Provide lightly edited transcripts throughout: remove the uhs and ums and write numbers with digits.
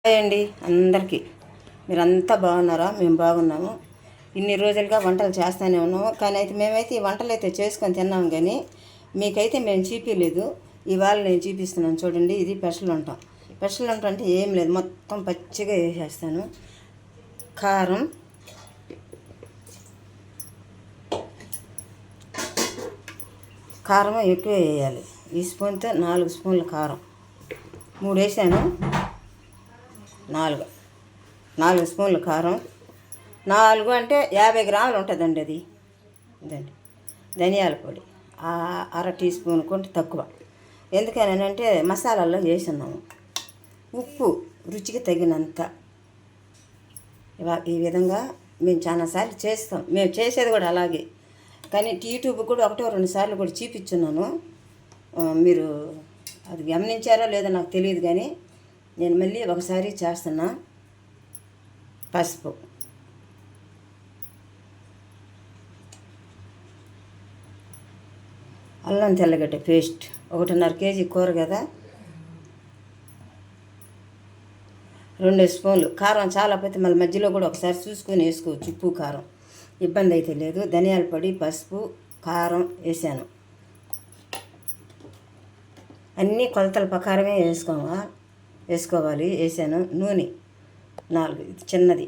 Hi అండి అందరికీ. మీరంతా బాగున్నారా? మేము బాగున్నాము. ఇన్ని రోజులుగా వంటలు చేస్తూనే ఉన్నాము, కానీ మేమైతే ఈ వంటలు అయితే చేసుకొని తిన్నాము, కానీ మీకైతే మేము చూపించలేదు. ఇవాళ నేను చూపిస్తున్నాను చూడండి. ఇది స్పెషల్ వంట. స్పెషల్ వంట అంటే ఏం లేదు, మొత్తం పచ్చిగా వేసేస్తాను. కారం ఎక్కువ వేయాలి. ఈ స్పూన్తో 4 స్పూన్ల కారం, 3 వేసాను. 4 స్పూన్ల కారం. 4 అంటే 50 గ్రాములు ఉంటుందండి. అది ఇదండి. ధనియాల పొడి అర టీ స్పూన్ కొంటే తక్కువ. ఎందుకని అంటే మసాలాల్లో వేసున్నాము. ఉప్పు రుచికి తగినంత. ఈ విధంగా మేము చాలాసార్లు చేస్తాం. మేము చేసేది కూడా అలాగే, కానీ యూట్యూబ్ కూడా 1-2 సార్లు కూడా చూపించున్నాను. మీరు అది గమనించారో లేదో నాకు తెలియదు, కానీ నేను మళ్ళీ ఒకసారి చేస్తున్నా. పసుపు, అల్లం తెల్లగడ్డ పేస్ట్ 1.5 కేజీ కూర కదా. 2 స్పూన్లు కారం. చాలా పోతే మళ్ళీ మధ్యలో కూడా ఒకసారి చూసుకొని వేసుకోవచ్చు. ఉప్పు కారం ఇబ్బంది అయితే లేదు. ధనియాల పొడి, పసుపు, కారం వేసాను. అన్నీ కొలతల ప్రకారమే వేసుకోవాలి. వేసాను. నూనె 4, ఇది చిన్నది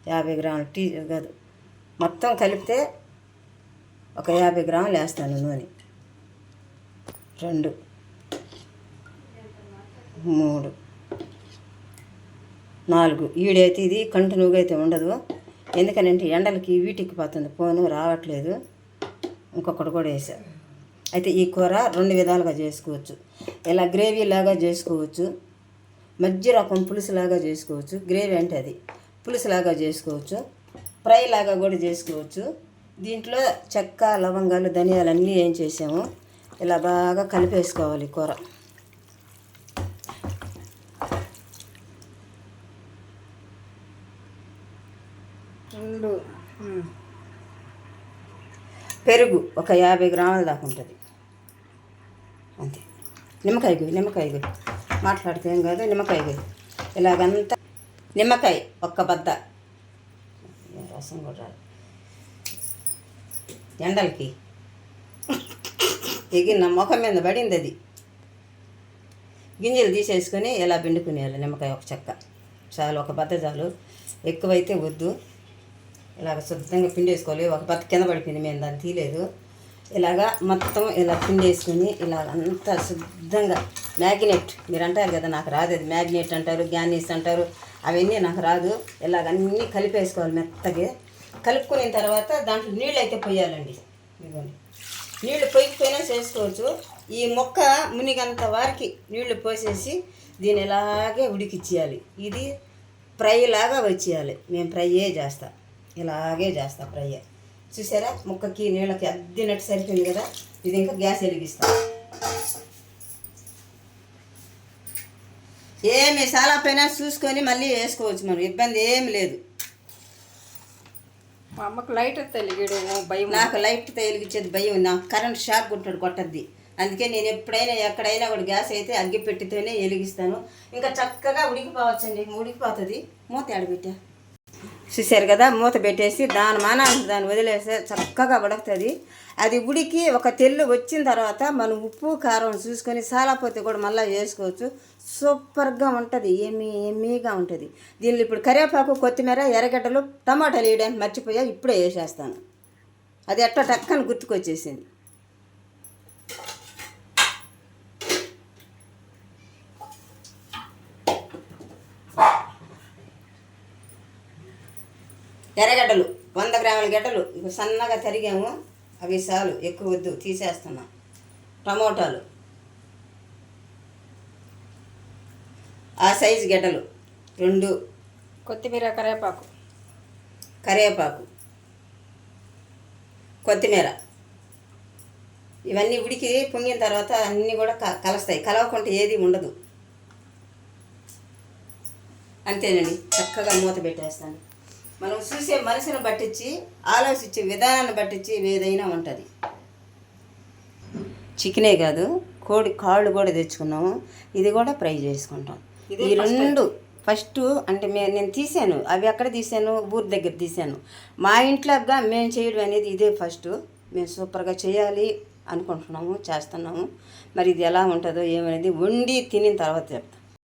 50 గ్రాములు టీ కాదు, మొత్తం కలిపితే ఒక 50 గ్రాములు వేస్తాను నూనె. 2, 3, 4. ఈడైతే ఇది కంటిన్యూగా అయితే ఉండదు, ఎందుకనంటే ఎండలకి వీటికి పోతుంది, ఫోను రావట్లేదు. ఇంకొకటి కూడా వేసాను. అయితే ఈ కూర 2 విధాలుగా చేసుకోవచ్చు. ఇలా గ్రేవీ లాగా చేసుకోవచ్చు, మధ్య రకం పులుసులాగా చేసుకోవచ్చు. గ్రేవీ అంటే అది పులుసులాగా చేసుకోవచ్చు, ఫ్రై లాగా కూడా చేసుకోవచ్చు. దీంట్లో చెక్క, లవంగాలు, ధనియాలు అన్నీ ఏం చేసాము, ఇలా బాగా కలిపేసుకోవాలి కూర. పెరుగు ఒక 50 గ్రాముల దాకా ఉంటుంది అంతే. నిమ్మకాయ మాట్లాడితే ఏం కాదు. నిమ్మకాయ ఇలాగంతా. నిమ్మకాయ ఒక్క బద్ద. రసం కూడా ఎండలకి ఎగిన ముఖం మీద పడింది. అది గింజలు తీసేసుకొని ఇలా పిండుకునేయాలి. నిమ్మకాయ ఒక చెక్క చాలు, ఒక బద్ద చాలు, ఎక్కువైతే వద్దు. ఇలాగ శుద్ధంగా పిండేసుకోవాలి. ఒక బద్ద కింద పడిపోయింది, మేము దాన్ని తీయలేదు. ఇలాగా మొత్తం ఇలా పిండేసుకొని ఇలాగ అంతా శుద్ధంగా మ్యాగ్నెట్, మీరు అంటారు కదా, నాకు రాదు అది. మ్యాగ్నెట్ అంటారు, గ్యానీస్ అంటారు, అవన్నీ నాకు రాదు. ఇలాగ అన్నీ కలిపేసుకోవాలి మెత్తగా. కలుపుకున్న తర్వాత దాంట్లో నీళ్ళు అయితే పోయాలండి. ఇదిగోండి, నీళ్లు పొయ్యిపోయినా చేసుకోవచ్చు. ఈ మొక్క మునిగంత వారికి నీళ్లు పోసేసి దీన్ని ఇలాగే ఉడికిచ్చేయాలి. ఇది ఫ్రై లాగా వచ్చేయాలి. మేము ఫ్రైయే చేస్తాం, ఇలాగే చేస్తాం ఫ్రై. చూసారా, ముక్కకి నీళ్ళకి అద్దినట్టు సరిపోయింది కదా. ఇది ఇంకా గ్యాస్ వెలిగిస్తాం. ఏమి చాలా పైన చూసుకొని మళ్ళీ వేసుకోవచ్చు, మనం ఇబ్బంది ఏమి లేదు. మా అమ్మకు లైట్ తెలియడేమో భయం. నాకు లైట్ వెలిగించేది భయం. నాకు కరెంట్ షాక్ కొట్టద్ది. అందుకే నేను ఎప్పుడైనా ఎక్కడైనా కూడా గ్యాస్ అయితే అగ్గి పెట్టితోనే వెలిగిస్తాను. ఇంకా చక్కగా ఉడికిపోవచ్చండి. ఉడికిపోతుంది. మూత ఆడబెట్టా చూసారు కదా. మూత పెట్టేసి దాన్ని వదిలేస్తే చక్కగా ఉడుకుతుంది. అది ఉడికి ఒక తెల్లు వచ్చిన తర్వాత మనం ఉప్పు కారం చూసుకొని సాలాపోతే కూడా మళ్ళీ వేసుకోవచ్చు. సూపర్గా ఉంటుంది, ఎమ్మీగా ఉంటుంది. దీనిలో ఇప్పుడు కరివేపాకు, కొత్తిమీర, ఎర్రగడ్డలు, టమాటాలు వేయడానికి మర్చిపోయా, ఇప్పుడే వేసేస్తాను. అది ఎట్లా టక్కని గుర్తుకొచ్చేసింది. ఎర్రగడ్డలు 100 గ్రాముల గడ్డలు ఇక సన్నగా తరిగాము, అవి చాలు, ఎక్కువ వద్దు, తీసేస్తున్నా. టమోటాలు ఆ సైజు గడ్డలు 2. కొత్తిమీర, కరివేపాకు, కొత్తిమీర, ఇవన్నీ ఉడికి పొంగిన తర్వాత అన్నీ కూడా కలుస్తాయి. కలవకుంటే ఏది ఉండదు. అంతేనండి. చక్కగా మూత పెట్టేస్తాను. మనం చూసే మనసును బట్టించి, ఆలోచించే విధానాన్ని బట్టించి ఏదైనా ఉంటుంది. చికెనే కాదు, కోడి కాళ్ళు కూడా తెచ్చుకున్నాము. ఇది కూడా ఫ్రై చేసుకుంటాం. ఈ 2 ఫస్ట్ అంటే నేను తీసాను, అవి ఎక్కడ తీసాను, ఊరి దగ్గర తీసాను. మా ఇంట్లోగా మేము చేయడం అనేది ఇదే ఫస్ట్. మేము సూపర్గా చేయాలి అనుకుంటున్నాము, చేస్తున్నాము. మరి ఇది ఎలా ఉంటుందో ఏమనేది వండి తినిన తర్వాత చెప్తాం.